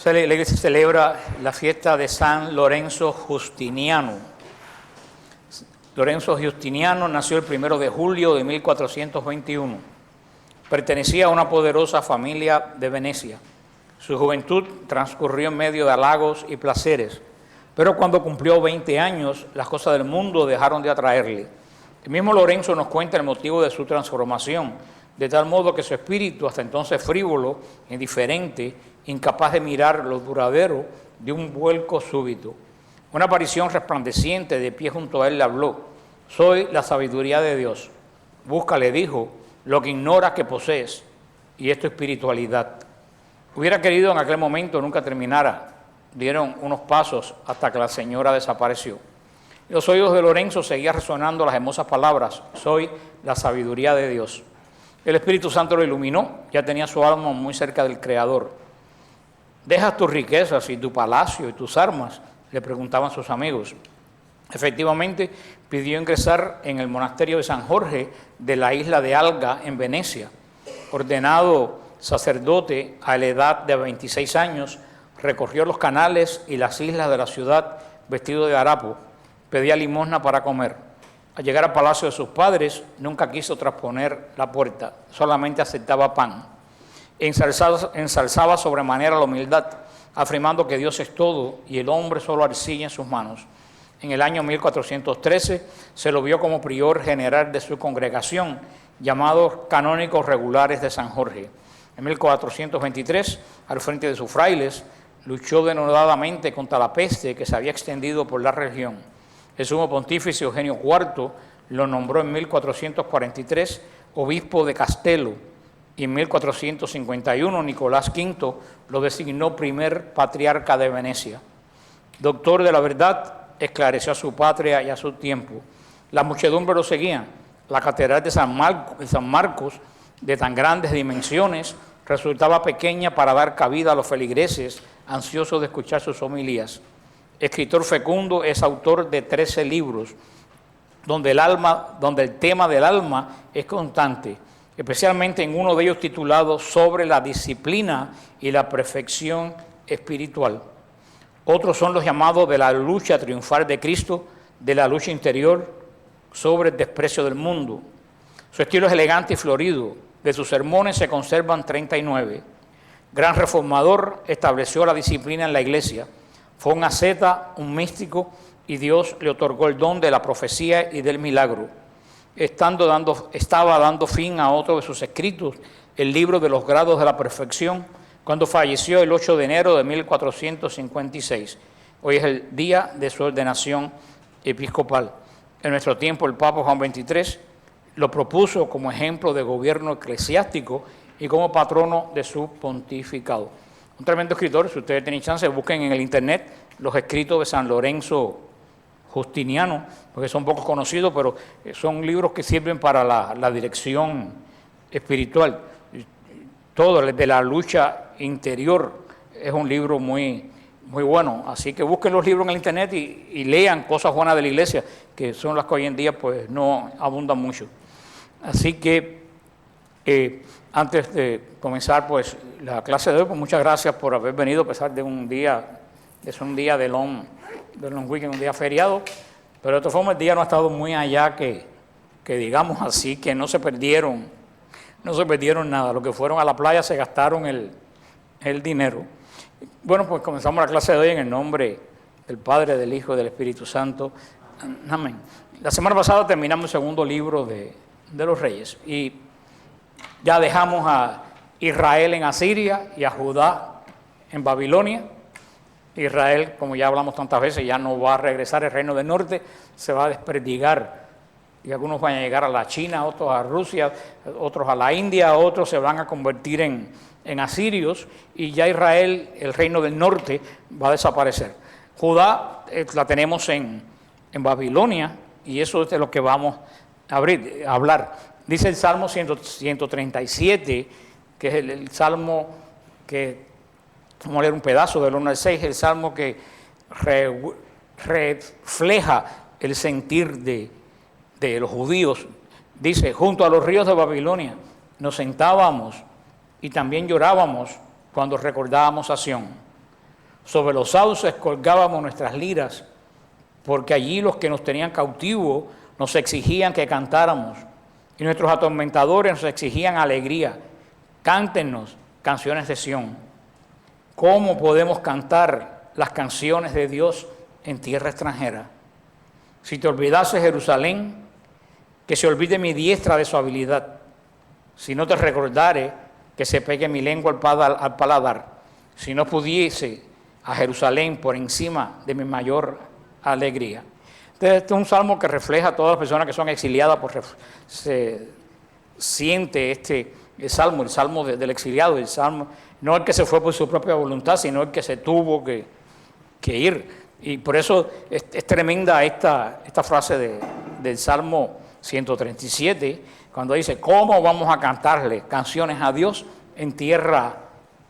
La iglesia celebra la fiesta de San Lorenzo Justiniano. Lorenzo Justiniano nació el 1 de julio de 1421. Pertenecía a una poderosa familia de Venecia. Su juventud transcurrió en medio de halagos y placeres, pero cuando cumplió 20 años, las cosas del mundo dejaron de atraerle. El mismo Lorenzo nos cuenta el motivo de su transformación, de tal modo que su espíritu, hasta entonces frívolo, indiferente, incapaz de mirar lo duradero, dio un vuelco súbito. Una aparición resplandeciente de pie junto a él le habló: «Soy la sabiduría de Dios. Busca», le dijo, «lo que ignoras que posees, y es tu espiritualidad». Hubiera querido en aquel momento nunca terminara. Dieron unos pasos hasta que la señora desapareció. En los oídos de Lorenzo seguía resonando las hermosas palabras: «Soy la sabiduría de Dios». El Espíritu Santo lo iluminó, ya tenía su alma muy cerca del Creador. «¿Dejas tus riquezas y tu palacio y tus armas?», le preguntaban sus amigos. Efectivamente, pidió ingresar en el monasterio de San Jorge de la isla de Alga, en Venecia. Ordenado sacerdote a la edad de 26 años, recorrió los canales y las islas de la ciudad vestido de harapo. Pedía limosna para comer. Al llegar al palacio de sus padres, nunca quiso trasponer la puerta, solamente aceptaba pan. Ensalzaba sobremanera la humildad, afirmando que Dios es todo y el hombre solo arcilla en sus manos. En el año 1413 se lo vio como prior general de su congregación, llamados canónicos regulares de San Jorge. En 1423, al frente de sus frailes, luchó denodadamente contra la peste que se había extendido por la región. El sumo pontífice Eugenio IV lo nombró en 1443 obispo de Castello, y en 1451 Nicolás V lo designó primer patriarca de Venecia. Doctor de la verdad, esclareció a su patria y a su tiempo. La muchedumbre lo seguía. La catedral de San Marcos, de tan grandes dimensiones, resultaba pequeña para dar cabida a los feligreses ansiosos de escuchar sus homilías. Escritor fecundo, es autor de 13 libros, donde el tema del alma es constante, especialmente en uno de ellos titulado «Sobre la disciplina y la perfección espiritual». Otros son los llamados de la lucha triunfal de Cristo, de la lucha interior, sobre el desprecio del mundo. Su estilo es elegante y florido. De sus sermones se conservan 39. Gran reformador, estableció la disciplina en la iglesia. Fue un asceta, un místico, y Dios le otorgó el don de la profecía y del milagro. Estaba dando fin a otro de sus escritos, el libro de los grados de la perfección, cuando falleció el 8 de enero de 1456. Hoy es el día de su ordenación episcopal. En nuestro tiempo, el Papa Juan XXIII lo propuso como ejemplo de gobierno eclesiástico y como patrono de su pontificado. Un tremendo escritor. Si ustedes tienen chance, busquen en el internet los escritos de San Lorenzo Justiniano, porque son pocos conocidos, pero son libros que sirven para la dirección espiritual. Todo de la lucha interior es un libro muy, muy bueno. Así que busquen los libros en el internet y lean cosas buenas de la iglesia, que son las que hoy en día pues no abundan mucho. Así que antes de comenzar pues la clase de hoy, pues muchas gracias por haber venido, a pesar de un día de long weekend, un día feriado, pero de todas formas el día no ha estado muy allá que digamos así, que no se perdieron nada. Los que fueron a la playa se gastaron el dinero. Bueno, pues comenzamos la clase de hoy en el nombre del Padre, del Hijo y del Espíritu Santo. Amén. La semana pasada terminamos el segundo libro de los Reyes y ya dejamos a Israel en Asiria y a Judá en Babilonia. Israel, como ya hablamos tantas veces, ya no va a regresar al reino del norte, se va a desperdigar. Y algunos van a llegar a la China, otros a Rusia, otros a la India, otros se van a convertir en asirios, y ya Israel, el reino del norte, va a desaparecer. Judá la tenemos en Babilonia, y eso es de lo que vamos a hablar. Dice el Salmo 137, que es el salmo que, vamos a leer un pedazo del 1 al 6, el salmo que refleja el sentir de los judíos. Dice: junto a los ríos de Babilonia nos sentábamos y también llorábamos cuando recordábamos a Sión. Sobre los sauces colgábamos nuestras liras, porque allí los que nos tenían cautivos nos exigían que cantáramos, y nuestros atormentadores nos exigían alegría. Cántenos canciones de Sión. ¿Cómo podemos cantar las canciones de Dios en tierra extranjera? Si te olvidase, Jerusalén, que se olvide mi diestra de su habilidad. Si no te recordare, que se pegue mi lengua al paladar. Si no pudiese a Jerusalén por encima de mi mayor alegría. Entonces, este es un salmo que refleja a todas las personas que son exiliadas. Se siente el salmo del exiliado, el salmo, no el que se fue por su propia voluntad, sino el que se tuvo que ir. Y por eso es tremenda esta frase del Salmo 137, cuando dice, ¿cómo vamos a cantarle canciones a Dios en tierra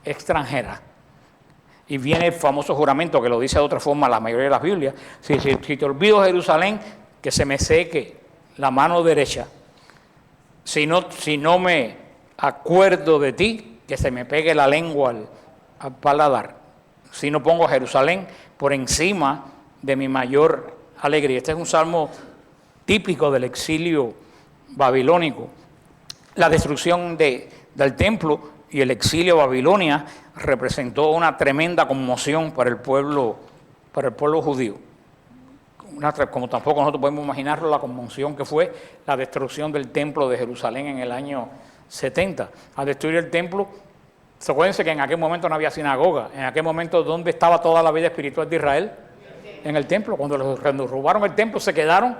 extranjera? Y viene el famoso juramento que lo dice de otra forma la mayoría de las Biblias. Si te olvido, Jerusalén, que se me seque la mano derecha. Si no me acuerdo de ti, que se me pegue la lengua al paladar. Si no pongo a Jerusalén por encima de mi mayor alegría. Este es un salmo típico del exilio babilónico. La destrucción del templo y el exilio a Babilonia representó una tremenda conmoción para el pueblo judío. Como tampoco nosotros podemos imaginarlo, la conmoción que fue la destrucción del templo de Jerusalén en el año 70. Al destruir el templo, acuérdense que en aquel momento no había sinagoga. En aquel momento, ¿dónde estaba toda la vida espiritual de Israel? En el templo. Cuando los robaron el templo, se quedaron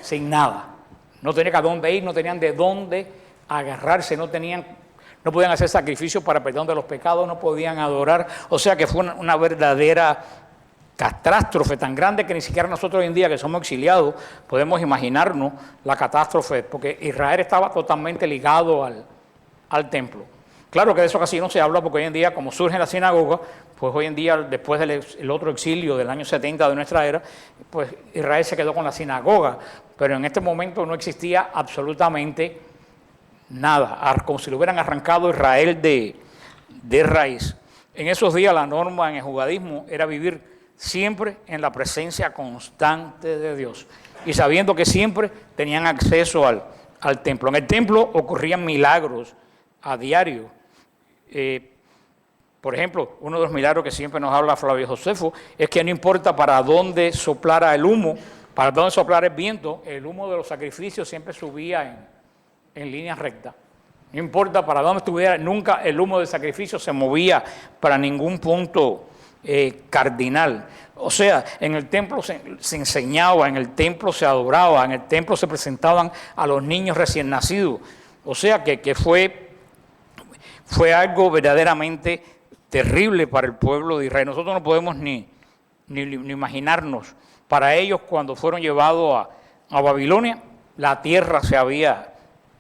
sin nada. No tenían a dónde ir, no tenían de dónde agarrarse, no podían hacer sacrificios para perdón de los pecados, no podían adorar. O sea que fue una verdadera catástrofe tan grande que ni siquiera nosotros hoy en día, que somos exiliados, podemos imaginarnos la catástrofe, porque Israel estaba totalmente ligado al templo. Claro que de eso casi no se habla, porque hoy en día, como surge la sinagoga, pues hoy en día, después del otro exilio del año 70 de nuestra era, pues Israel se quedó con la sinagoga, pero en este momento no existía absolutamente nada, como si lo hubieran arrancado Israel de raíz. En esos días la norma en el judaísmo era vivir siempre en la presencia constante de Dios y sabiendo que siempre tenían acceso al templo. En el templo ocurrían milagros a diario. Por ejemplo, uno de los milagros que siempre nos habla Flavio Josefo es que no importa para dónde soplara el humo, para dónde soplara el viento, el humo de los sacrificios siempre subía en línea recta. No importa para dónde estuviera, nunca el humo del sacrificio se movía para ningún punto cardinal. O sea, en el templo se enseñaba, en el templo se adoraba, en el templo se presentaban a los niños recién nacidos. O sea que fue algo verdaderamente terrible para el pueblo de Israel. Nosotros no podemos ni imaginarnos. Para ellos, cuando fueron llevados a Babilonia, la tierra se había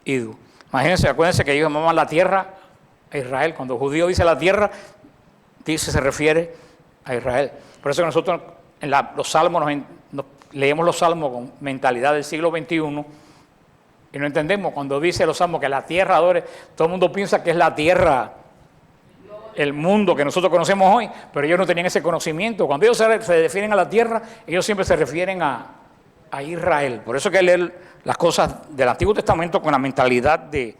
ido. Imagínense, acuérdense que ellos llamaban la tierra a Israel. Cuando el judío dice la tierra, se refiere a Israel. Por eso que nosotros en los salmos leemos los salmos con mentalidad del siglo XXI y no entendemos cuando dice los salmos que la tierra adore. Todo el mundo piensa que es la tierra, el mundo que nosotros conocemos hoy, pero ellos no tenían ese conocimiento. Cuando ellos se refieren a la tierra, ellos siempre se refieren a Israel. Por eso hay que leer las cosas del Antiguo Testamento con la mentalidad de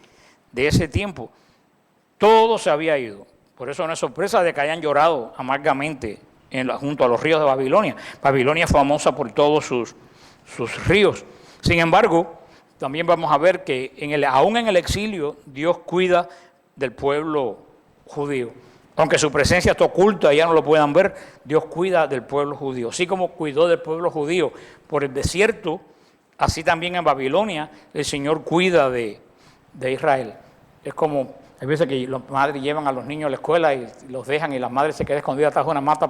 ese tiempo. Todo se había ido. Por eso no es sorpresa de que hayan llorado amargamente junto a los ríos de Babilonia. Babilonia es famosa por todos sus ríos. Sin embargo, también vamos a ver que aún en el exilio Dios cuida del pueblo judío. Aunque su presencia está oculta y ya no lo puedan ver, Dios cuida del pueblo judío. Así como cuidó del pueblo judío por el desierto, así también en Babilonia el Señor cuida de Israel. Es como, hay veces que las madres llevan a los niños a la escuela y los dejan y las madres se quedan escondidas atrás de una mata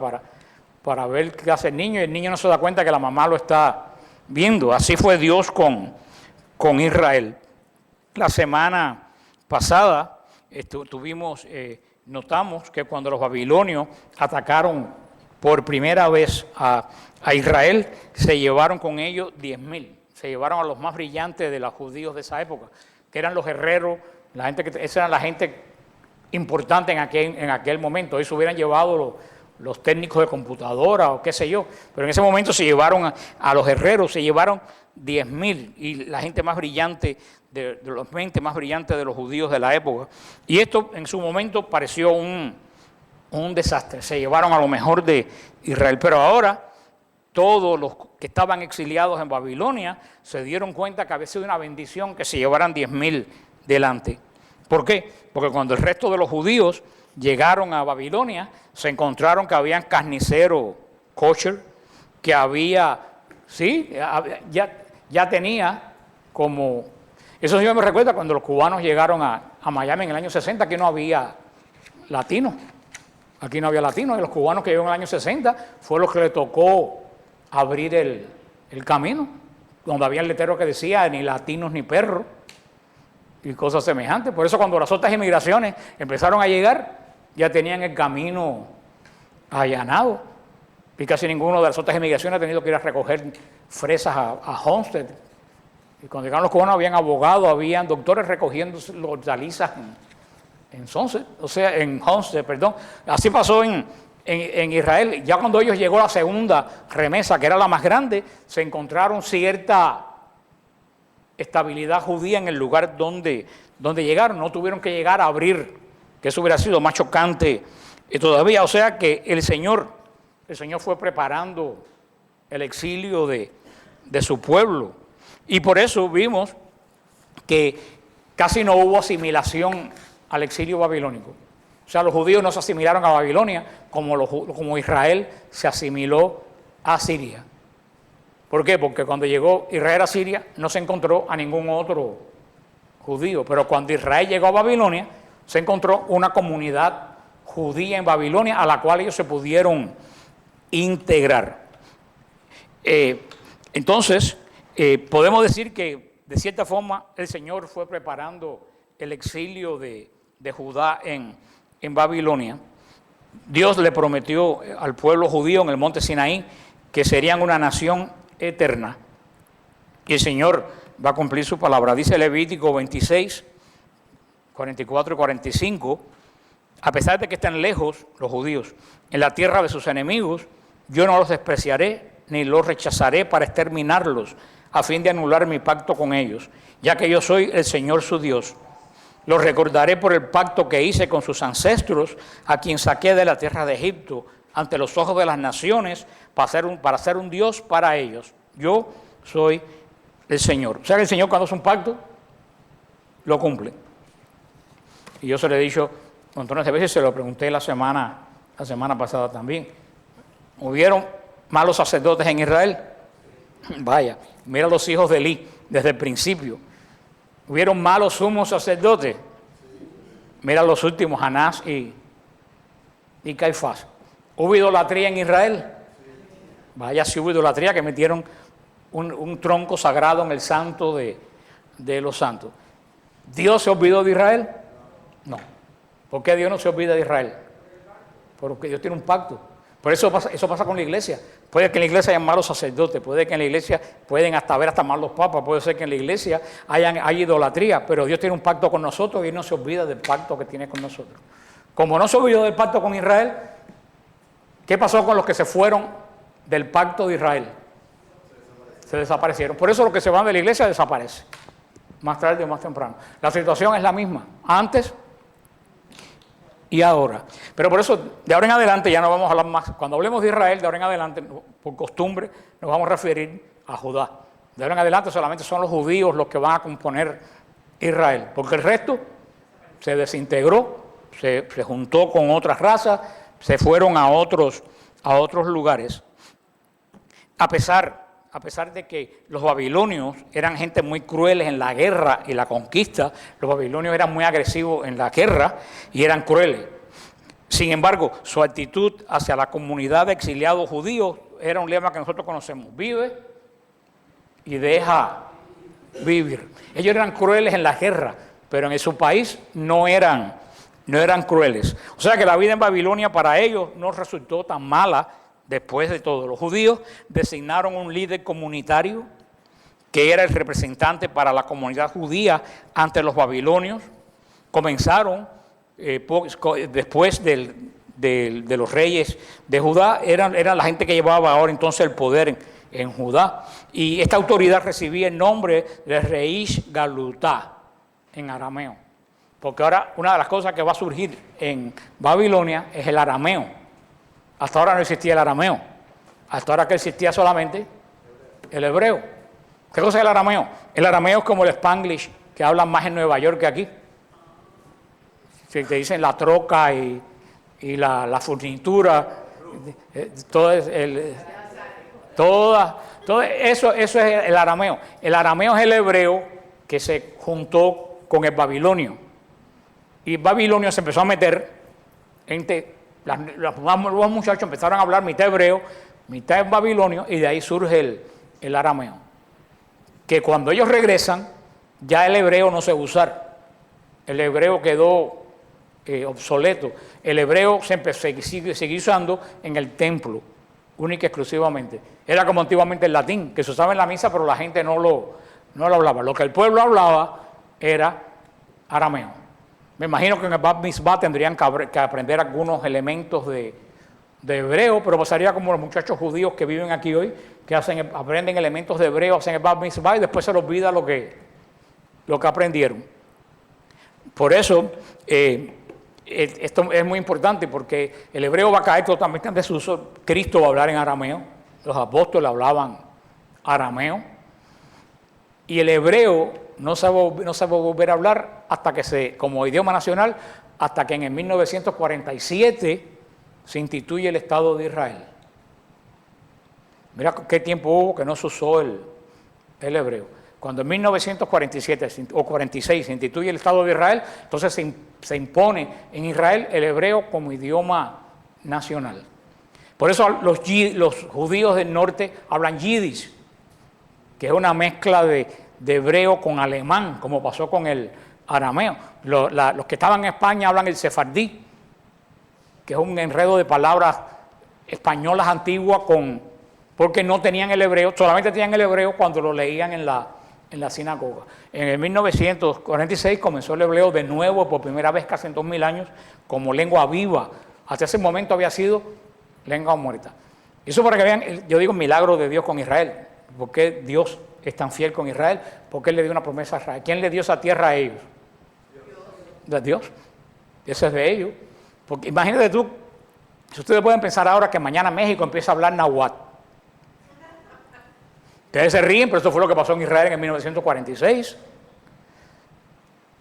para ver qué hace el niño y el niño no se da cuenta que la mamá lo está viendo. Así fue Dios con Israel. La semana pasada notamos que cuando los babilonios atacaron por primera vez a Israel, se llevaron con ellos 10,000. Se llevaron a los más brillantes de los judíos de esa época, que eran los guerreros, esa era la gente importante en aquel momento. Hoy se hubieran llevado los técnicos de computadora o qué sé yo, pero en ese momento se llevaron a los herreros, se llevaron 10.000 y la gente más brillante, de los mentes más brillantes de los judíos de la época. Y esto en su momento pareció un desastre, se llevaron a lo mejor de Israel, pero ahora todos los que estaban exiliados en Babilonia se dieron cuenta que había sido una bendición que se llevaran 10.000 delante. ¿Por qué? Porque cuando el resto de los judíos llegaron a Babilonia, se encontraron que habían carniceros kosher, que había, sí, ya tenía como... Eso sí me recuerda cuando los cubanos llegaron a Miami en el año 60, que no había latinos. Aquí no había latinos, y los cubanos que llegaron en el año 60 fue los que le tocó abrir el camino, donde había el letrero que decía ni latinos ni perros y cosas semejantes. Por eso cuando las otras inmigraciones empezaron a llegar, ya tenían el camino allanado. Y casi ninguno de las otras inmigraciones ha tenido que ir a recoger fresas a Homestead. Y cuando llegaron los cubanos habían abogados, habían doctores recogiendo los hortalizas en Homestead, perdón. Así pasó en Israel. Ya cuando ellos llegó la segunda remesa, que era la más grande, se encontraron cierta estabilidad judía en el lugar donde llegaron. No tuvieron que llegar a abrir, que eso hubiera sido más chocante todavía. O sea que el Señor fue preparando el exilio de su pueblo. Y por eso vimos que casi no hubo asimilación al exilio babilónico. O sea, los judíos no se asimilaron a Babilonia como Israel se asimiló a Siria. ¿Por qué? Porque cuando llegó Israel a Siria no se encontró a ningún otro judío. Pero cuando Israel llegó a Babilonia, se encontró una comunidad judía en Babilonia a la cual ellos se pudieron integrar. Entonces, podemos decir que de cierta forma el Señor fue preparando el exilio de Judá en Babilonia. Dios le prometió al pueblo judío en el monte Sinaí que serían una nación eterna. Y el Señor va a cumplir su palabra. Dice Levítico 26, 44 y 45, a pesar de que estén lejos los judíos en la tierra de sus enemigos, yo no los despreciaré ni los rechazaré para exterminarlos, a fin de anular mi pacto con ellos, ya que yo soy el Señor su Dios. Los recordaré por el pacto que hice con sus ancestros, a quien saqué de la tierra de Egipto, ante los ojos de las naciones, para ser un Dios para ellos. Yo soy el Señor. O sea que el Señor, cuando hace un pacto, lo cumple. Y yo se lo he dicho montones de veces, se lo pregunté la semana pasada también. ¿Hubieron malos sacerdotes en Israel? Vaya, mira los hijos de Elí desde el principio. ¿Hubieron malos sumos sacerdotes? Mira los últimos, Anás y Caifás. ¿Hubo idolatría en Israel? Vaya, si hubo idolatría, que metieron un tronco sagrado en el santo de los santos. ¿Dios se olvidó de Israel? No. ¿Por qué Dios no se olvida de Israel? Porque Dios tiene un pacto. Por eso pasa con la iglesia. Puede que en la iglesia hayan malos sacerdotes, puede que en la iglesia pueden haber hasta malos papas, puede ser que en la iglesia haya idolatría, pero Dios tiene un pacto con nosotros y Él no se olvida del pacto que tiene con nosotros. Como no se olvidó del pacto con Israel, ¿qué pasó con los que se fueron del pacto de Israel? Se desaparecieron. Por eso los que se van de la iglesia desaparecen, más tarde o más temprano. La situación es la misma, antes y ahora. Pero por eso, de ahora en adelante ya no vamos a hablar más. Cuando hablemos de Israel, de ahora en adelante, por costumbre, nos vamos a referir a Judá. De ahora en adelante solamente son los judíos los que van a componer Israel, porque el resto se desintegró, se juntó con otras razas, se fueron a otros lugares. A pesar de que los babilonios eran gente muy crueles en la guerra y la conquista, los babilonios eran muy agresivos en la guerra y eran crueles. Sin embargo, su actitud hacia la comunidad de exiliados judíos era un lema que nosotros conocemos: vive y deja vivir. Ellos eran crueles en la guerra, pero en su país no eran crueles. O sea que la vida en Babilonia para ellos no resultó tan mala. Después de todo, los judíos designaron un líder comunitario que era el representante para la comunidad judía ante los babilonios. Comenzaron, después del de los reyes de Judá, eran la gente que llevaba ahora entonces el poder en Judá. Y esta autoridad recibía el nombre de Reish Galutá en arameo. Porque ahora una de las cosas que va a surgir en Babilonia es el arameo. Hasta ahora no existía el arameo. Hasta ahora que existía solamente el hebreo. ¿Qué cosa es el arameo? El arameo es como el Spanglish, que hablan más en Nueva York que aquí. Si te dicen la troca y la furnitura, todo eso es el arameo. El arameo es el hebreo que se juntó con el babilonio. Y babilonio se empezó a meter, los muchachos empezaron a hablar mitad hebreo, mitad babilonio, y de ahí surge el arameo. Que cuando ellos regresan, ya el hebreo no se usar. El hebreo quedó obsoleto. El hebreo se sigue usando en el templo, única y exclusivamente. Era como antiguamente el latín, que se usaba en la misa, pero la gente no lo hablaba. Lo que el pueblo hablaba era arameo. Me imagino que en el Bat Mitzvah tendrían que aprender algunos elementos de hebreo, pero pasaría como los muchachos judíos que viven aquí hoy, que aprenden elementos de hebreo, hacen el Bat Mitzvah y después se les olvida lo que aprendieron. Por eso, esto es muy importante, porque el hebreo va a caer totalmente en desuso. Cristo va a hablar en arameo, los apóstoles hablaban arameo, y el hebreo no se va a volver a hablar hasta que como idioma nacional, hasta que en el 1947 se instituye el Estado de Israel. Mira qué tiempo hubo que no se usó el hebreo. Cuando en 1947 o 46 se instituye el Estado de Israel, entonces se impone en Israel el hebreo como idioma nacional. Por eso los judíos del norte hablan yiddish, que es una mezcla de hebreo con alemán, como pasó con el arameo. Los que estaban en España hablan el sefardí, que es un enredo de palabras españolas antiguas porque no tenían el hebreo, solamente tenían el hebreo cuando lo leían en la sinagoga. En el 1946 comenzó el hebreo de nuevo, por primera vez casi en 2000 años, como lengua viva. Hasta ese momento había sido lengua muerta. Eso para que vean, yo digo, milagro de Dios con Israel. ¿Por qué Dios es tan fiel con Israel? Porque Él le dio una promesa a Israel. ¿Quién le dio esa tierra a ellos? Dios. Ese es de ellos. Porque imagínate tú, si ustedes pueden pensar ahora que mañana México empieza a hablar náhuatl. Ustedes se ríen, pero eso fue lo que pasó en Israel en 1946.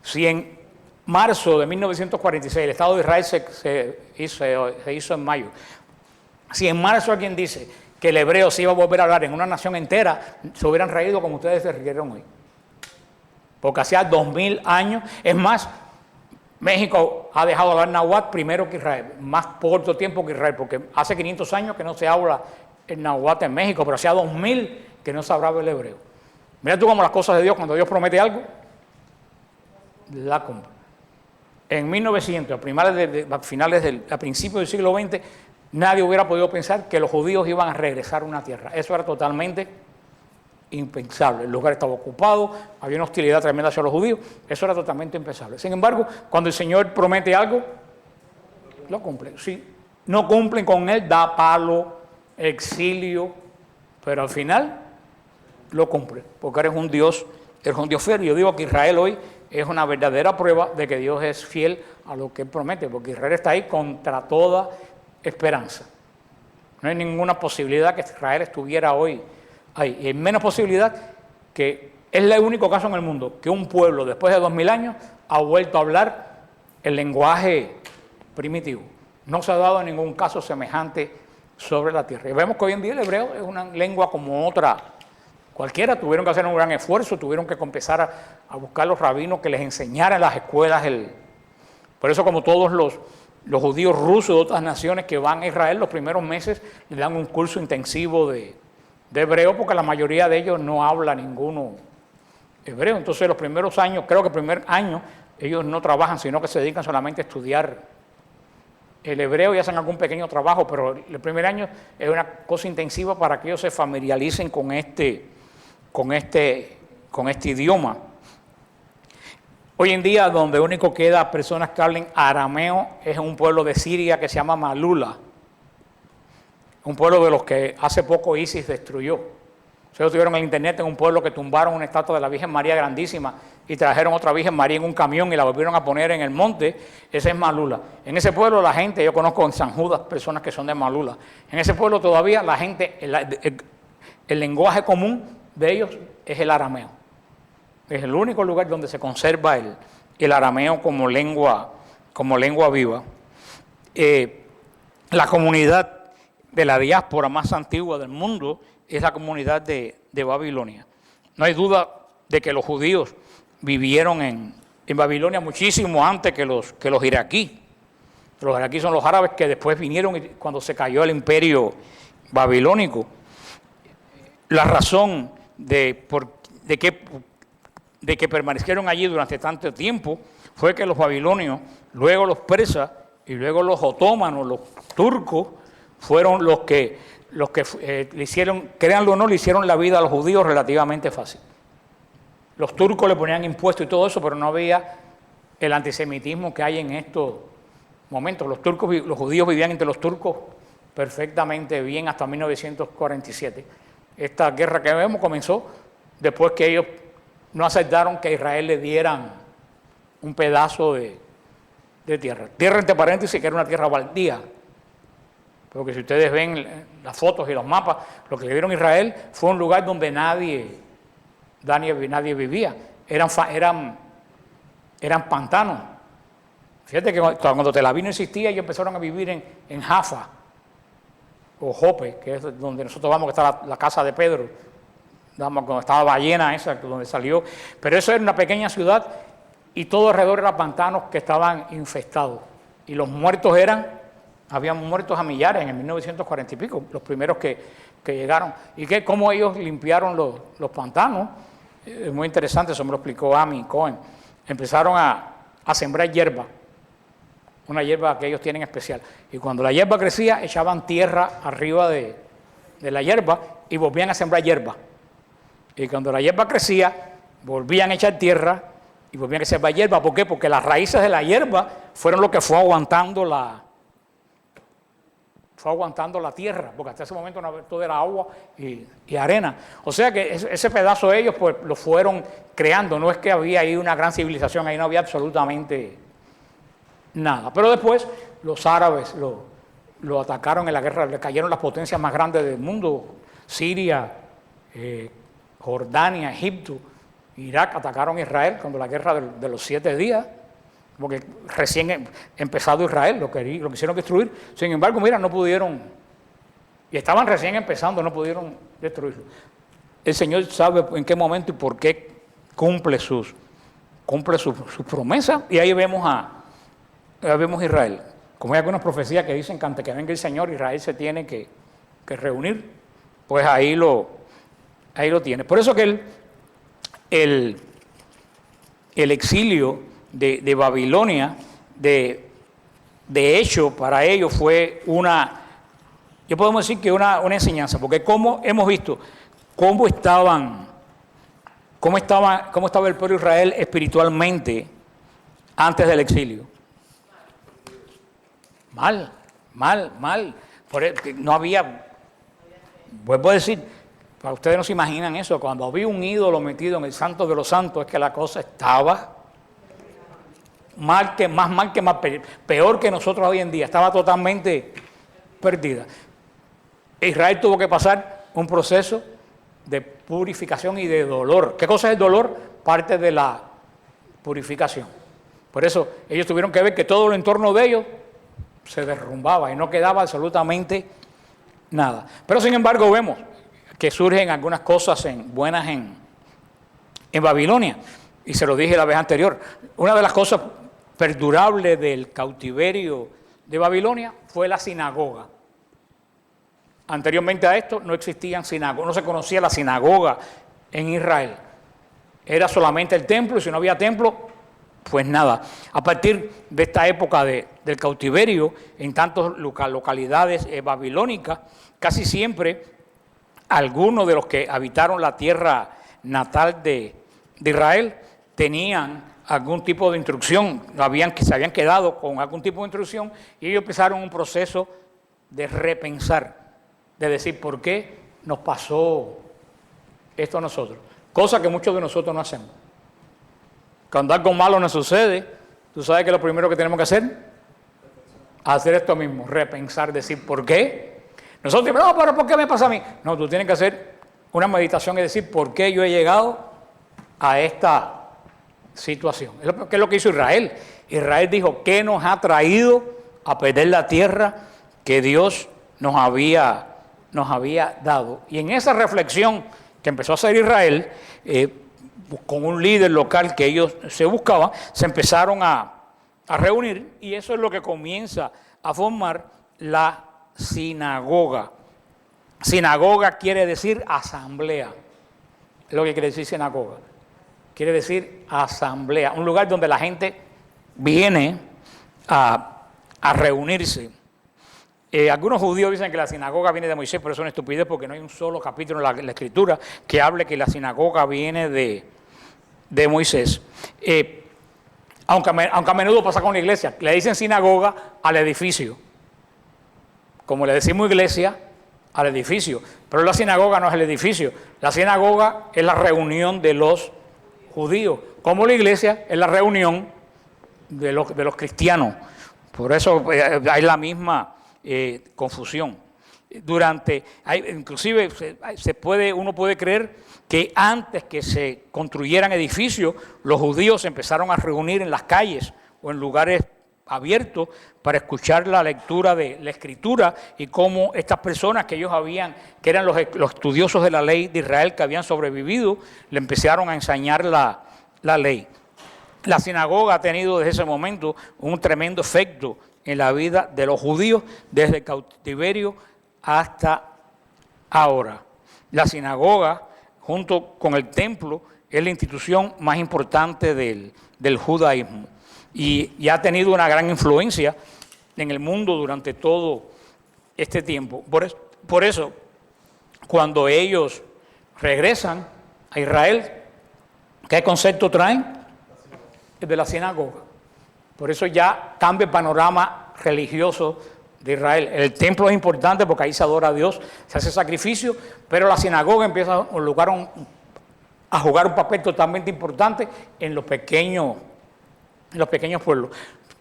Si en marzo de 1946 el Estado de Israel se hizo en mayo, si en marzo alguien dice que el hebreo se iba a volver a hablar en una nación entera, se hubieran reído como ustedes se rieron hoy. Porque hacía 2000 años, es más, México ha dejado de hablar náhuatl primero que Israel, más corto tiempo que Israel, porque hace 500 años que no se habla el náhuatl en México, pero hacía 2000 que no se hablaba el hebreo. Mira tú cómo las cosas de Dios, cuando Dios promete algo, la cumple. En 1900, a principios del siglo XX, nadie hubiera podido pensar que los judíos iban a regresar a una tierra. Eso era totalmente impensable. El lugar estaba ocupado, había una hostilidad tremenda hacia los judíos. Eso era totalmente impensable. Sin embargo, cuando el Señor promete algo, lo cumple. Si no cumplen con Él, da palo, exilio, pero al final lo cumple, porque eres un Dios fiel. Yo digo que Israel hoy es una verdadera prueba de que Dios es fiel a lo que Él promete, porque Israel está ahí contra toda esperanza. No hay ninguna posibilidad que Israel estuviera hoy ahí. Y hay menos posibilidad que es el único caso en el mundo que un pueblo después de 2000 años ha vuelto a hablar el lenguaje primitivo. No se ha dado ningún caso semejante sobre la tierra. Y vemos que hoy en día el hebreo es una lengua como otra cualquiera. Tuvieron que hacer un gran esfuerzo, tuvieron que empezar a buscar los rabinos que les enseñaran en las escuelas. Por eso, como todos los judíos rusos de otras naciones que van a Israel, los primeros meses le dan un curso intensivo de hebreo, porque la mayoría de ellos no habla ninguno hebreo. Entonces los primeros años, creo que el primer año, ellos no trabajan, sino que se dedican solamente a estudiar el hebreo y hacen algún pequeño trabajo, pero el primer año es una cosa intensiva para que ellos se familiaricen con este idioma. Hoy en día, donde único queda personas que hablen arameo es en un pueblo de Siria que se llama Malula, un pueblo de los que hace poco ISIS destruyó. Ustedes tuvieron en internet en un pueblo que tumbaron una estatua de la Virgen María grandísima y trajeron otra Virgen María en un camión y la volvieron a poner en el monte. Ese es Malula. En ese pueblo la gente, yo conozco en San Judas personas que son de Malula. En ese pueblo todavía la gente, el lenguaje común de ellos es el arameo. Es el único lugar donde se conserva el arameo como lengua viva. La comunidad de la diáspora más antigua del mundo es la comunidad de Babilonia. No hay duda de que los judíos vivieron en Babilonia muchísimo antes que los iraquíes. Los iraquíes son los árabes que después vinieron cuando se cayó el imperio babilónico. La razón de que permanecieron allí durante tanto tiempo fue que los babilonios, luego los persas y luego los otomanos, los turcos, fueron los que le hicieron, créanlo o no, le hicieron la vida a los judíos relativamente fácil. Los turcos le ponían impuestos y todo eso, pero no había el antisemitismo que hay en estos momentos. Los judíos vivían entre los turcos perfectamente bien hasta 1947. Esta guerra que vemos comenzó después que ellos no aceptaron que a Israel le dieran un pedazo de tierra. Tierra, entre paréntesis, que era una tierra baldía. Porque si ustedes ven las fotos y los mapas, lo que le dieron a Israel fue un lugar donde nadie vivía. Eran pantanos. Fíjate que cuando Tel Aviv no existía, ellos empezaron a vivir en Jaffa, o Jope, que es donde nosotros vamos, que está la casa de Pedro, cuando estaba Ballena esa, donde salió. Pero eso era una pequeña ciudad y todo alrededor eran pantanos que estaban infestados. Y los muertos habían muertos a millares en el 1940 y pico, los primeros que llegaron. Y cómo ellos limpiaron los pantanos, es muy interesante, eso me lo explicó Amy Cohen. Empezaron a sembrar hierba, una hierba que ellos tienen especial. Y cuando la hierba crecía, echaban tierra arriba de la hierba y volvían a sembrar hierba. Y cuando la hierba crecía, volvían a echar tierra y volvían a sembrar hierba. ¿Por qué? Porque las raíces de la hierba fueron lo que fue aguantando la tierra, porque hasta ese momento todo era agua y arena. O sea que ese pedazo de ellos pues lo fueron creando, no es que había ahí una gran civilización, ahí no había absolutamente nada. Pero después los árabes lo atacaron en la guerra, le cayeron las potencias más grandes del mundo, Siria, Jordania, Egipto, Irak, atacaron a Israel cuando la guerra de los 7 días, porque recién empezado Israel, lo quisieron destruir. Sin embargo, mira, no pudieron, y estaban recién empezando, no pudieron destruirlo. El Señor sabe en qué momento y por qué cumple sus promesas, y ahí vemos a Israel. Como hay algunas profecías que dicen que antes que venga el Señor, Israel se tiene que reunir, pues ahí lo tiene. Por eso que el exilio de Babilonia, de hecho, para ellos fue yo podemos decir que una enseñanza, porque como hemos visto cómo estaba el pueblo de Israel espiritualmente antes del exilio. Mal. No había, vuelvo a decir, para ustedes no se imaginan eso, cuando había un ídolo metido en el Santo de los Santos, es que la cosa estaba peor que nosotros hoy en día, estaba totalmente perdida. Israel tuvo que pasar un proceso de purificación y de dolor. ¿Qué cosa es el dolor? Parte de la purificación. Por eso ellos tuvieron que ver que todo el entorno de ellos se derrumbaba y no quedaba absolutamente nada. Pero sin embargo vemos que surgen algunas cosas buenas en Babilonia. Y se lo dije la vez anterior. Una de las cosas perdurables del cautiverio de Babilonia fue la sinagoga. Anteriormente a esto no existían sinagogas, no se conocía la sinagoga en Israel. Era solamente el templo y si no había templo, pues nada. A partir de esta época del cautiverio, en tantas localidades babilónicas, casi siempre algunos de los que habitaron la tierra natal de Israel tenían algún tipo de instrucción, se habían quedado con algún tipo de instrucción y ellos empezaron un proceso de repensar, de decir por qué nos pasó esto a nosotros, cosa que muchos de nosotros no hacemos. Cuando algo malo nos sucede, tú sabes que lo primero que tenemos que hacer esto mismo, repensar, decir por qué. Nosotros decimos, no, pero ¿por qué me pasa a mí? No, tú tienes que hacer una meditación y decir por qué yo he llegado a esta situación. ¿Qué es lo que hizo Israel? Israel dijo, ¿qué nos ha traído a perder la tierra que Dios nos había dado? Y en esa reflexión que empezó a hacer Israel, con un líder local que ellos se buscaban, se empezaron a reunir, y eso es lo que comienza a formar la sinagoga. Sinagoga quiere decir asamblea, es lo que quiere decir sinagoga. Quiere decir asamblea, un lugar donde la gente viene a reunirse. Algunos judíos dicen que la sinagoga viene de Moisés, pero eso es una estupidez porque no hay un solo capítulo en la Escritura que hable que la sinagoga viene de Moisés. Aunque a menudo pasa con la iglesia, le dicen sinagoga al edificio, como le decimos iglesia al edificio, pero la sinagoga no es el edificio, la sinagoga es la reunión de los judíos, como la iglesia es la reunión de los cristianos. Por eso hay la misma confusión. Inclusive uno puede creer que antes que se construyeran edificios, los judíos se empezaron a reunir en las calles o en lugares abiertos para escuchar la lectura de la Escritura y cómo estas personas que que eran los estudiosos de la ley de Israel que habían sobrevivido, le empezaron a enseñar la ley. La sinagoga ha tenido desde ese momento un tremendo efecto en la vida de los judíos desde el cautiverio hasta ahora. La sinagoga, junto con el templo, es la institución más importante del judaísmo y ha tenido una gran influencia en el mundo durante todo este tiempo. Por eso, cuando ellos regresan a Israel, ¿qué concepto traen? El de la sinagoga. Por eso ya cambia el panorama religioso de Israel. El templo es importante porque ahí se adora a Dios, se hace sacrificio, pero la sinagoga empieza a jugar un papel totalmente importante en los pequeños pueblos.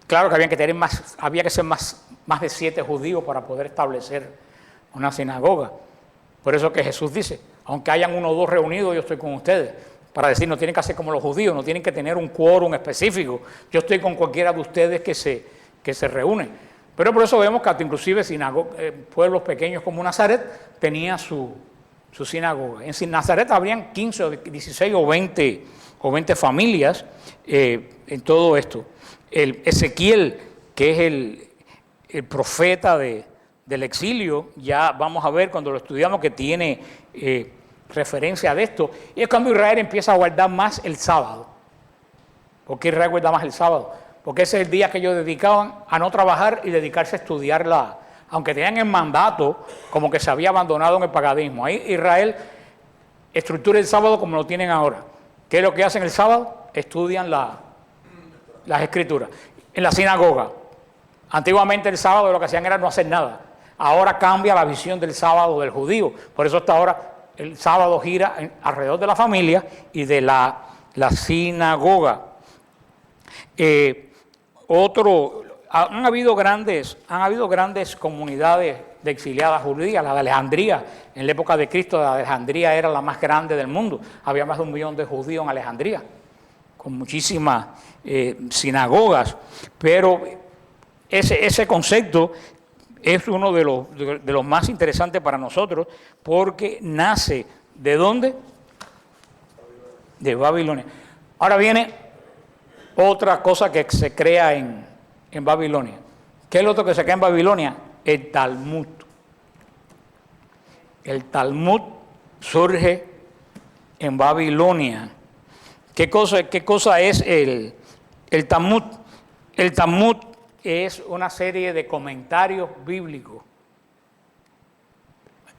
Claro que había que ser más de 7 judíos para poder establecer una sinagoga. Por eso que Jesús dice, aunque hayan 1 o 2 reunidos, yo estoy con ustedes. Para decir, no tienen que hacer como los judíos, no tienen que tener un quórum específico. Yo estoy con cualquiera de ustedes que se reúnen. Pero por eso vemos que hasta inclusive pueblos pequeños como Nazaret tenía su sinagoga. En Nazaret habrían 15 o 16 o 20 familias en todo esto. Ezequiel, que es el profeta del exilio, ya vamos a ver cuando lo estudiamos que tiene referencia de esto, y es cuando Israel empieza a guardar más el sábado. ¿Por qué Israel guarda más el sábado? Porque ese es el día que ellos dedicaban a no trabajar y dedicarse a estudiar aunque tenían el mandato, como que se había abandonado en el paganismo. Ahí Israel estructura el sábado como lo tienen ahora. ¿Qué es lo que hacen el sábado? Estudian las escrituras. En la sinagoga, antiguamente el sábado lo que hacían era no hacer nada. Ahora cambia la visión del sábado del judío. Por eso hasta ahora el sábado gira alrededor de la familia y de la sinagoga. Han habido grandes comunidades de exiliadas judías. La de Alejandría, en la época de Cristo, la de Alejandría era la más grande del mundo. Había más de 1 millón de judíos en Alejandría, con muchísimas sinagogas. Pero ese concepto es uno de los más interesantes para nosotros, porque nace ¿de dónde? De Babilonia. Ahora viene otra cosa que se crea en Babilonia. ¿Qué es lo otro que se crea en Babilonia? El Talmud. El Talmud surge en Babilonia. ¿Qué cosa es el Talmud? El Talmud es una serie de comentarios bíblicos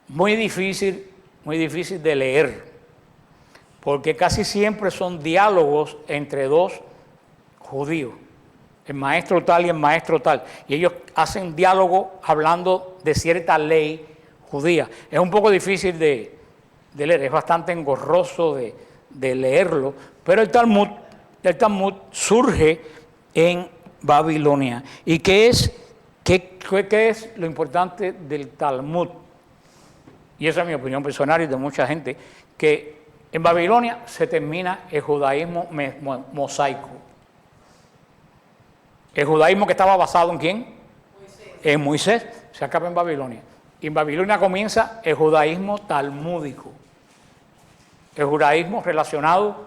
muy difícil de leer, porque casi siempre son diálogos entre dos judío. El maestro tal y el maestro tal. Y ellos hacen diálogo hablando de cierta ley judía. Es un poco difícil de leer, es bastante engorroso de leerlo, pero el Talmud surge en Babilonia. ¿Y qué es lo importante del Talmud? Y esa es mi opinión personal y de mucha gente, que en Babilonia se termina el judaísmo mosaico. El judaísmo que estaba basado ¿en quién? Moisés. En Moisés, se acaba en Babilonia. Y en Babilonia comienza el judaísmo talmúdico. El judaísmo relacionado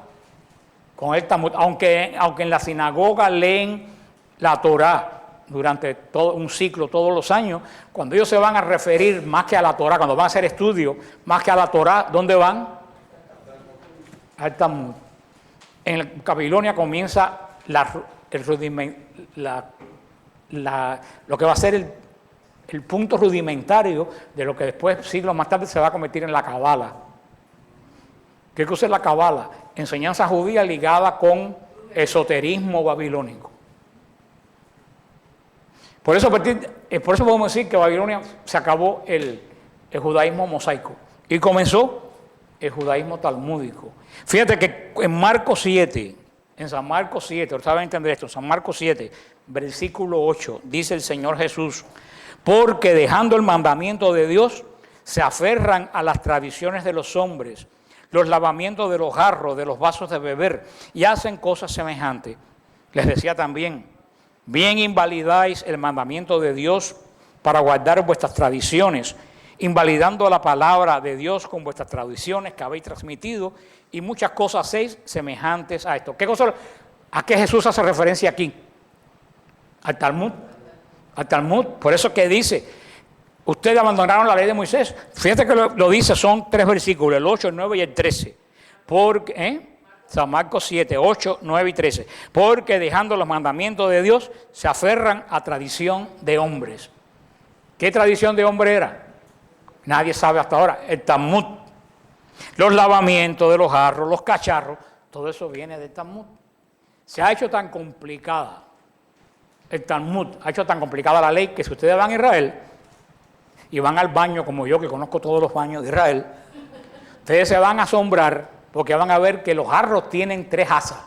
con el Talmud. Aunque en la sinagoga leen la Torá durante todo un ciclo, todos los años, cuando ellos se van a referir más que a la Torá, cuando van a hacer estudios más que a la Torá, ¿dónde van? Al Talmud. En Babilonia comienza lo que va a ser el punto rudimentario de lo que después, siglos más tarde, se va a convertir en la Cabala. ¿Qué cosa es la Cabala? Enseñanza judía ligada con esoterismo babilónico. Por eso podemos decir que Babilonia se acabó el judaísmo mosaico y comenzó el judaísmo talmúdico. Fíjate que en Marcos 7, en San Marcos 7, ustedes saben entender esto, San Marcos 7, versículo 8, dice el Señor Jesús, porque dejando el mandamiento de Dios, se aferran a las tradiciones de los hombres, los lavamientos de los jarros, de los vasos de beber, y hacen cosas semejantes. Les decía también, bien invalidáis el mandamiento de Dios para guardar vuestras tradiciones, invalidando la palabra de Dios con vuestras tradiciones que habéis transmitido, y muchas cosas hacéis semejantes a esto. ¿A qué Jesús hace referencia aquí? Al Talmud. Al Talmud. Por eso que dice, ustedes abandonaron la ley de Moisés. Fíjate que lo dice, son 3 versículos, el 8, el 9 y el 13. San Marcos 7, 8, 9 y 13. Porque dejando los mandamientos de Dios, se aferran a tradición de hombres. ¿Qué tradición de hombre era? Nadie sabe hasta ahora. El Talmud. Los lavamientos de los jarros, los cacharros, todo eso viene del Talmud. Se ha hecho tan complicada, el Talmud ha hecho tan complicada la ley, que si ustedes van a Israel y van al baño, como yo que conozco todos los baños de Israel, ustedes se van a asombrar porque van a ver que los jarros tienen 3 asas.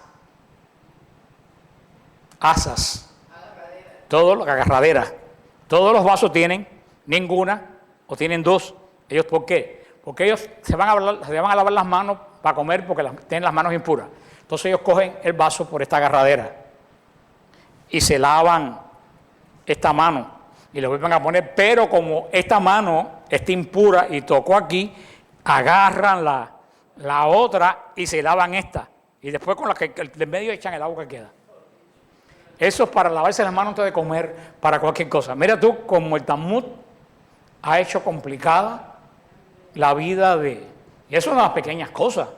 Agarraderas. Todos los vasos tienen ninguna o tienen 2. ¿Ellos por qué? Porque ellos se van a lavar las manos para comer porque tienen las manos impuras. Entonces ellos cogen el vaso por esta agarradera y se lavan esta mano y le vuelven a poner, pero como esta mano está impura y tocó aquí, agarran la otra y se lavan esta. Y después con la que de medio echan el agua que queda. Eso es para lavarse las manos antes de comer, para cualquier cosa. Mira tú como el Talmud ha hecho complicada la vida y eso es una de las pequeñas cosas.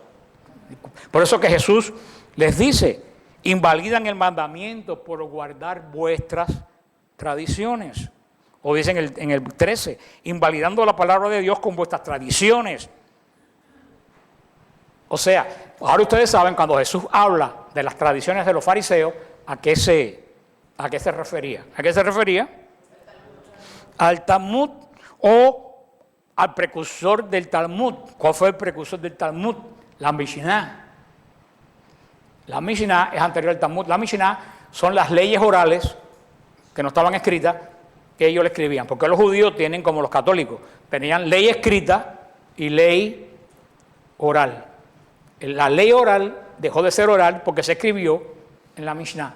Por eso que Jesús les dice, invalidan el mandamiento por guardar vuestras tradiciones. O dicen en el 13, invalidando la palabra de Dios con vuestras tradiciones. O sea, ahora ustedes saben cuando Jesús habla de las tradiciones de los fariseos, ¿a qué se refería? ¿A qué se refería? Al Talmud o al precursor del Talmud. ¿Cuál fue el precursor del Talmud? La Mishnah. La Mishnah es anterior al Talmud. La Mishnah son las leyes orales que no estaban escritas, que ellos le escribían. Porque los judíos tienen, como los católicos, tenían ley escrita y ley oral. La ley oral dejó de ser oral porque se escribió en la Mishnah.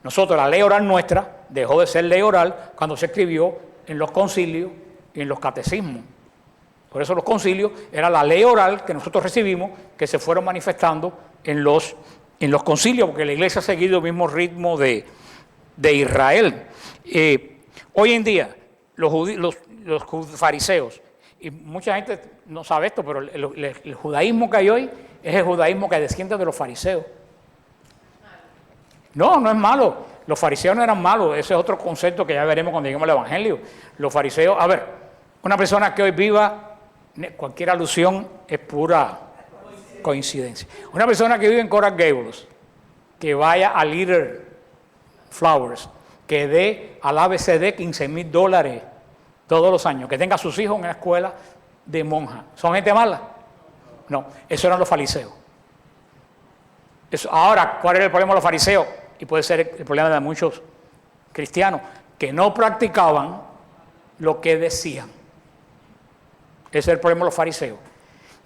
Nosotros, la ley oral nuestra dejó de ser ley oral cuando se escribió en los concilios y en los catecismos. Por eso los concilios era la ley oral que nosotros recibimos, que se fueron manifestando en los concilios, porque la iglesia ha seguido el mismo ritmo de Israel. Hoy en día, los fariseos, y mucha gente no sabe esto, pero el judaísmo que hay hoy es el judaísmo que desciende de los fariseos. No es malo. Los fariseos no eran malos. Ese es otro concepto que ya veremos cuando lleguemos al Evangelio. Los fariseos, una persona que hoy viva, cualquier alusión es pura coincidencia. Una persona que vive en Coral Gables, que vaya a Little Flowers, que dé al ABCD $15,000 todos los años, que tenga a sus hijos en una escuela de monjas. ¿Son gente mala? No, eso eran los fariseos. Ahora, ¿cuál era el problema de los fariseos? Y puede ser el problema de muchos cristianos, que no practicaban lo que decían. Ese es el problema de los fariseos.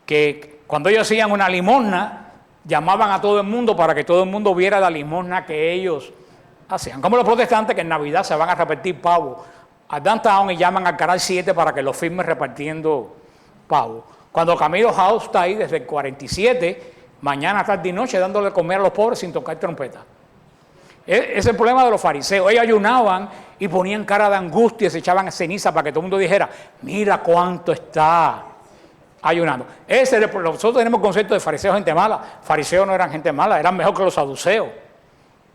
Que cuando ellos hacían una limosna, llamaban a todo el mundo para que todo el mundo viera la limosna que ellos hacían. Como los protestantes que en Navidad se van a repartir pavo a downtown y llaman al Canal 7 para que los filmen repartiendo pavo. Cuando Camilo House está ahí desde el 47, mañana, tarde y noche, dándole de comer a los pobres sin tocar trompeta. Ese es el problema de los fariseos. Ellos ayunaban y ponían cara de angustia y se echaban ceniza para que todo el mundo dijera, mira cuánto está ayunando. Nosotros tenemos concepto de fariseos, gente mala. Fariseos no eran gente mala, eran mejor que los saduceos.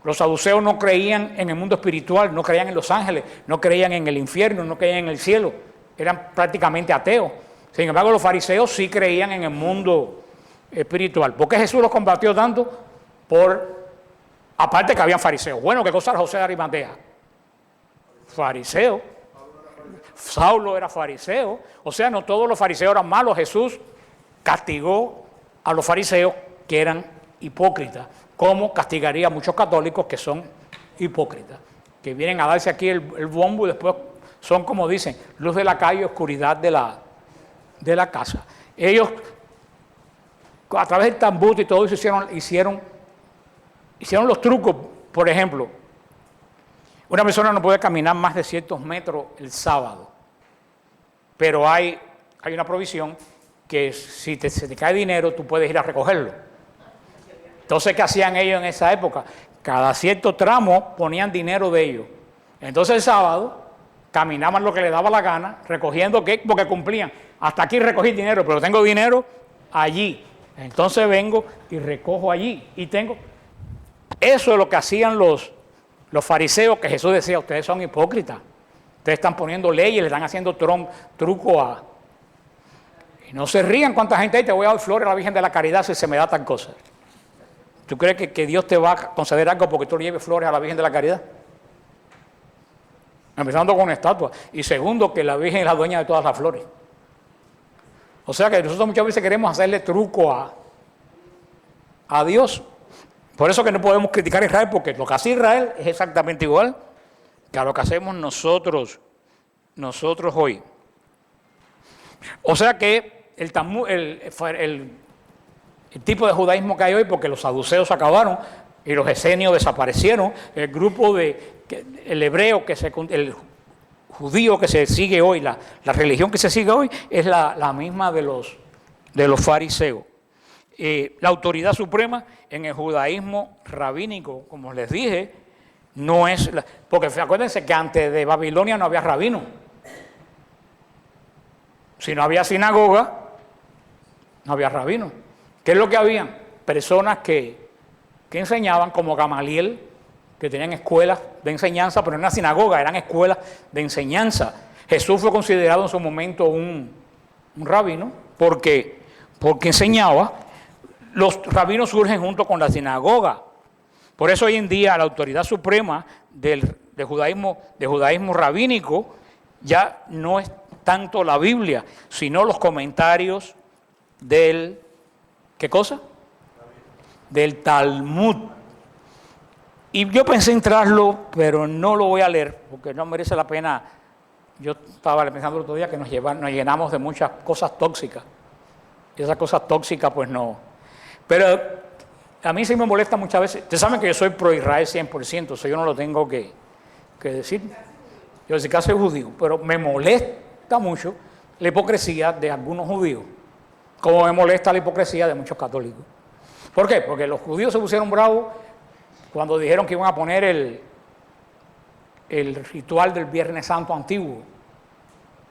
Los saduceos no creían en el mundo espiritual, no creían en los ángeles, no creían en el infierno, no creían en el cielo. Eran prácticamente ateos. Sin embargo, los fariseos sí creían en el mundo espiritual. ¿Por qué Jesús los combatió tanto? Aparte que habían fariseos. Bueno, ¿qué cosa era José de Arimatea? Fariseo. Saulo era fariseo. O sea, no todos los fariseos eran malos. Jesús castigó a los fariseos que eran hipócritas, como castigaría a muchos católicos que son hipócritas, que vienen a darse aquí el bombo y después son, como dicen, luz de la calle y oscuridad de la casa. Ellos, a través del tambut y todo eso, hicieron los trucos. Por ejemplo, una persona no puede caminar más de ciertos metros el sábado, pero hay una provisión que si se te cae dinero, tú puedes ir a recogerlo. Entonces, ¿qué hacían ellos en esa época? Cada cierto tramo ponían dinero de ellos. Entonces, el sábado caminaban lo que les daba la gana, recogiendo ¿qué? Porque cumplían. Hasta aquí recogí dinero, pero tengo dinero allí. Entonces vengo y recojo allí. Y tengo. Eso es lo que hacían los fariseos, que Jesús decía, ustedes son hipócritas. Ustedes están poniendo leyes, le están haciendo truco a. Y no se rían cuánta gente hay, te voy a dar flores a la Virgen de la Caridad si se me da tal cosa. ¿Tú crees que Dios te va a conceder algo porque tú le lleves flores a la Virgen de la Caridad? Empezando con una estatua. Y segundo, que la Virgen es la dueña de todas las flores. O sea que nosotros muchas veces queremos hacerle truco a Dios. Por eso que no podemos criticar a Israel, porque lo que hace Israel es exactamente igual que a lo que hacemos nosotros hoy. O sea que el tipo de judaísmo que hay hoy, porque los saduceos se acabaron y los esenios desaparecieron, el grupo el hebreo, el judío que se sigue hoy, la religión que se sigue hoy, es la misma de los fariseos. La autoridad suprema en el judaísmo rabínico, como les dije, no es... porque acuérdense que antes de Babilonia no había rabino. Si no había sinagoga, no había rabino. ¿Qué es lo que habían? Personas que enseñaban, como Gamaliel, que tenían escuelas de enseñanza, pero no era sinagoga, eran escuelas de enseñanza. Jesús fue considerado en su momento un rabino porque enseñaba. Los rabinos surgen junto con la sinagoga. Por eso hoy en día la autoridad suprema del judaísmo rabínico ya no es tanto la Biblia, sino los comentarios del... ¿Qué cosa? Del Talmud. Y yo pensé en traerlo, pero no lo voy a leer, porque no merece la pena. Yo estaba pensando el otro día que nos llenamos de muchas cosas tóxicas. Y esas cosas tóxicas, pues no. Pero a mí sí me molesta muchas veces. Ustedes saben que yo soy pro-Israel 100%, eso yo no lo tengo que decir. Yo sí que soy judío, pero me molesta mucho la hipocresía de algunos judíos, como me molesta la hipocresía de muchos católicos. ¿Por qué? Porque los judíos se pusieron bravos cuando dijeron que iban a poner el ritual del Viernes Santo antiguo,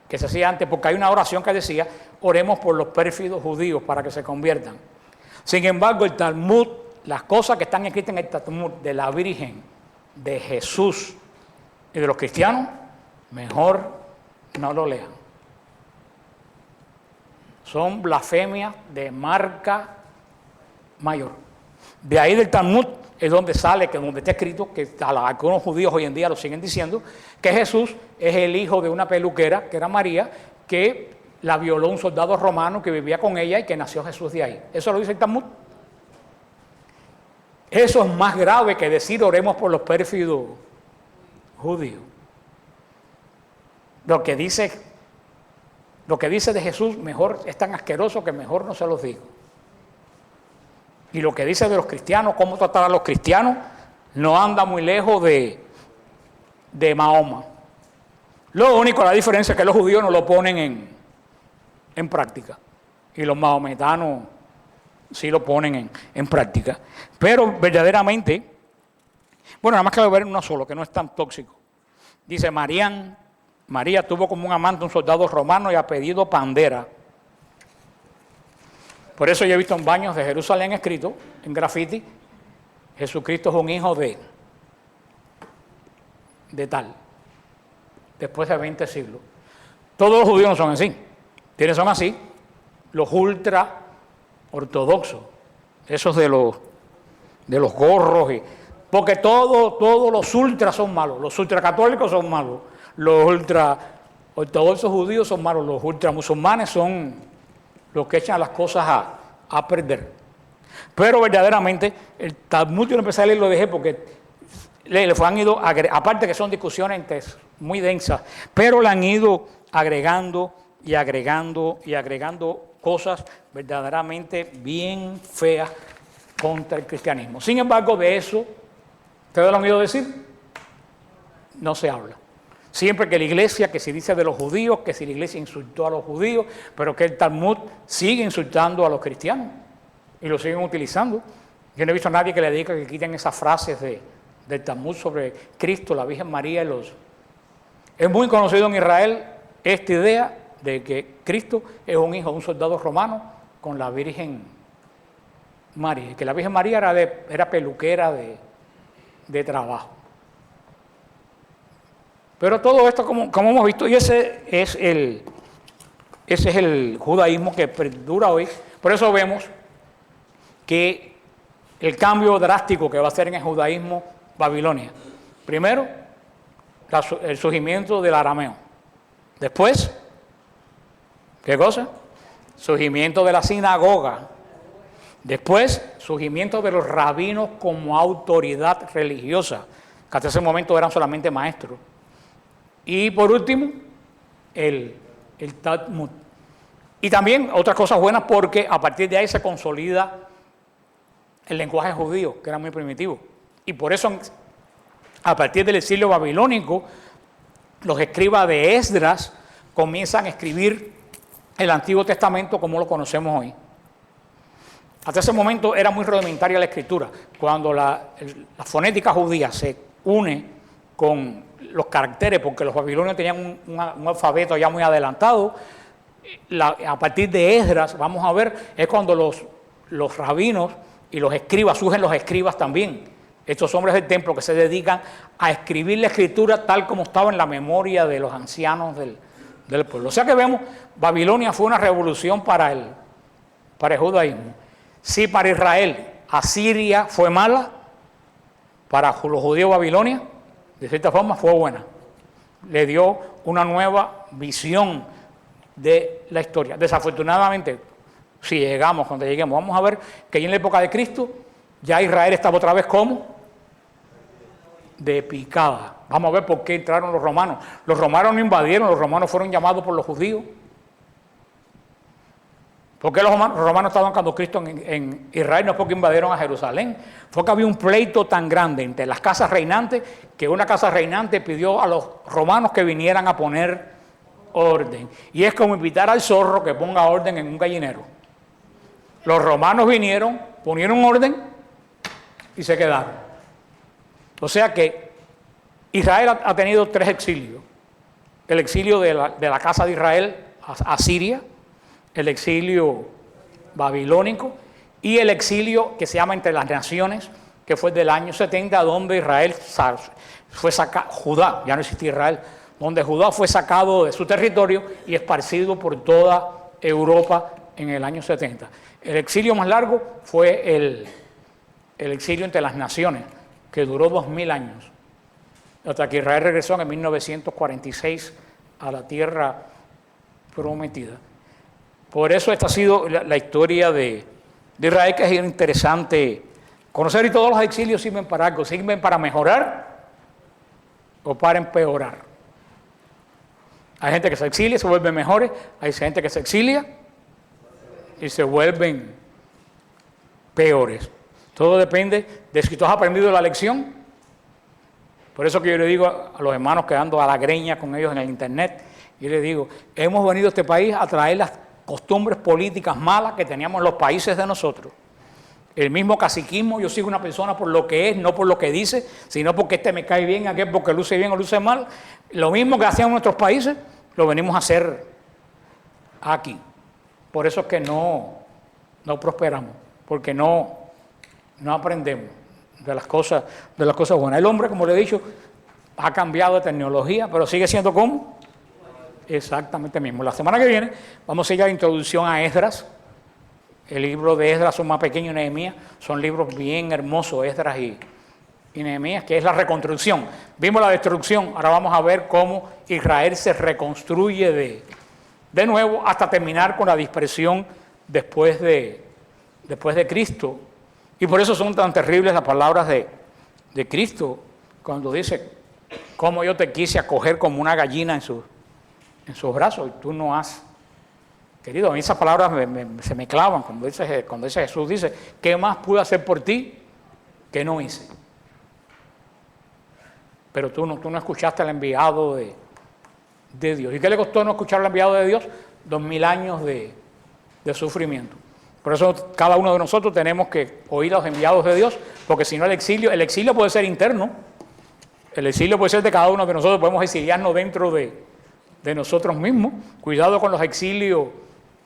que se hacía antes, porque hay una oración que decía, oremos por los pérfidos judíos para que se conviertan. Sin embargo, el Talmud, las cosas que están escritas en el Talmud de la Virgen, de Jesús y de los cristianos, mejor no lo lean. Son blasfemias de marca mayor. De ahí del Talmud es donde sale, que donde está escrito, que algunos judíos hoy en día lo siguen diciendo, que Jesús es el hijo de una peluquera, que era María, que la violó un soldado romano que vivía con ella y que nació Jesús de ahí. Eso lo dice el Talmud. Eso es más grave que decir oremos por los pérfidos judíos. Lo que dice de Jesús mejor es tan asqueroso que mejor no se los digo. Y lo que dice de los cristianos, cómo tratar a los cristianos, no anda muy lejos de Mahoma. Lo único, la diferencia es que los judíos no lo ponen en práctica. Y los mahometanos sí lo ponen en práctica. Pero verdaderamente, bueno, nada más que ver uno solo, que no es tan tóxico. Dice, María tuvo como un amante un soldado romano y apellido Pandera. Por eso yo he visto en baños de Jerusalén escrito, en grafiti, Jesucristo es un hijo de tal, después de 20 siglos. Todos los judíos no son así. ¿Quiénes son así? Los ultra ortodoxos, esos de los gorros, porque todos los ultras son malos, los ultracatólicos son malos, los ultra ortodoxos judíos son malos, los ultra musulmanes son los que echan las cosas a perder. Pero verdaderamente el Talmud, yo empecé a leer, lo dejé porque han ido, aparte que son discusiones muy densas, pero le han ido agregando y agregando y agregando cosas verdaderamente bien feas contra el cristianismo. Sin embargo, de eso, ¿ustedes lo han oído decir? No se habla. Siempre que la iglesia, que se dice de los judíos, que si la iglesia insultó a los judíos, pero que el Talmud sigue insultando a los cristianos y lo siguen utilizando. Yo no he visto a nadie que le diga que quiten esas frases del Talmud sobre Cristo, la Virgen María y los... Es muy conocido en Israel esta idea de que Cristo es un hijo de un soldado romano con la Virgen María, que la Virgen María era peluquera de trabajo. Pero todo esto, como hemos visto, y ese es el judaísmo que perdura hoy. Por eso vemos que el cambio drástico que va a hacer en el judaísmo Babilonia. Primero, el surgimiento del arameo. Después, ¿qué cosa? Surgimiento de la sinagoga. Después, surgimiento de los rabinos como autoridad religiosa, que hasta ese momento eran solamente maestros. Y por último, el Talmud. Y también otras cosas buenas porque a partir de ahí se consolida el lenguaje judío, que era muy primitivo. Y por eso, a partir del exilio babilónico, los escribas de Esdras comienzan a escribir el Antiguo Testamento como lo conocemos hoy. Hasta ese momento era muy rudimentaria la escritura. Cuando la fonética judía se une con los caracteres, porque los babilonios tenían un alfabeto ya muy adelantado, a partir de Esdras, vamos a ver, es cuando los rabinos y los escribas, surgen los escribas también, estos hombres del templo que se dedican a escribir la escritura tal como estaba en la memoria de los ancianos del pueblo. O sea que vemos, Babilonia fue una revolución para el judaísmo. Si para Israel Asiria fue mala, para los judíos Babilonia, de cierta forma, fue buena. Le dio una nueva visión de la historia. Desafortunadamente, si llegamos, cuando lleguemos, vamos a ver que ya en la época de Cristo, ya Israel estaba otra vez como de picada. Vamos a ver por qué entraron los romanos. Los romanos no invadieron, los romanos fueron llamados por los judíos. ¿Por qué los romanos estaban cuando Cristo en Israel? No es porque invadieron a Jerusalén. Fue que había un pleito tan grande entre las casas reinantes que una casa reinante pidió a los romanos que vinieran a poner orden. Y es como invitar al zorro que ponga orden en un gallinero. Los romanos vinieron, ponieron orden y se quedaron. O sea que Israel ha tenido 3 exilios. El exilio de la casa de Israel a Siria, el exilio babilónico y el exilio que se llama entre las naciones, que fue del año 70, donde Israel fue sacado, Judá, ya no existía Israel, donde Judá fue sacado de su territorio y esparcido por toda Europa en el año 70. El exilio más largo fue el el exilio entre las naciones, que duró 2000 años, hasta que Israel regresó en 1946 a la tierra prometida. Por eso esta ha sido la historia de Israel, que es interesante conocer, y todos los exilios sirven para algo, sirven para mejorar o para empeorar. Hay gente que se exilia y se vuelven mejores, hay gente que se exilia y se vuelven peores. Todo depende de si tú has aprendido la lección. Por eso que yo le digo a los hermanos que ando a la greña con ellos en el internet, yo les digo, hemos venido a este país a traer las costumbres políticas malas que teníamos en los países de nosotros. El mismo caciquismo, yo sigo una persona por lo que es, no por lo que dice, sino porque este me cae bien, aquel porque luce bien o luce mal. Lo mismo que hacían en nuestros países, lo venimos a hacer aquí. Por eso es que no prosperamos, porque no aprendemos de las cosas buenas. El hombre, como le he dicho, ha cambiado de tecnología, pero sigue siendo como exactamente mismo. La semana que viene vamos a ir a la introducción a Esdras. El libro de Esdras son más pequeños, Nehemías, son libros bien hermosos, Esdras y Nehemías, que es la reconstrucción. Vimos la destrucción, ahora vamos a ver cómo Israel se reconstruye de nuevo hasta terminar con la dispersión después de Cristo. Y por eso son tan terribles las palabras de Cristo, cuando dice, cómo yo te quise acoger como una gallina en sus brazos, y tú no has querido. A mí esas palabras se me clavan, cuando dice Jesús, dice, ¿qué más pude hacer por ti que no hice? Pero tú no escuchaste al enviado de Dios. ¿Y qué le costó no escuchar al enviado de Dios? 2000 años de sufrimiento. Por eso cada uno de nosotros tenemos que oír a los enviados de Dios, porque si no el exilio puede ser interno, el exilio puede ser de cada uno de nosotros, podemos exiliarnos dentro de nosotros mismos. Cuidado con los exilios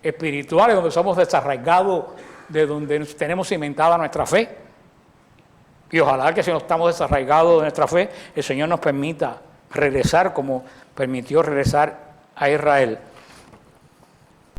espirituales, donde somos desarraigados de donde tenemos cimentada nuestra fe. Y ojalá que si no estamos desarraigados de nuestra fe, el Señor nos permita regresar como permitió regresar a Israel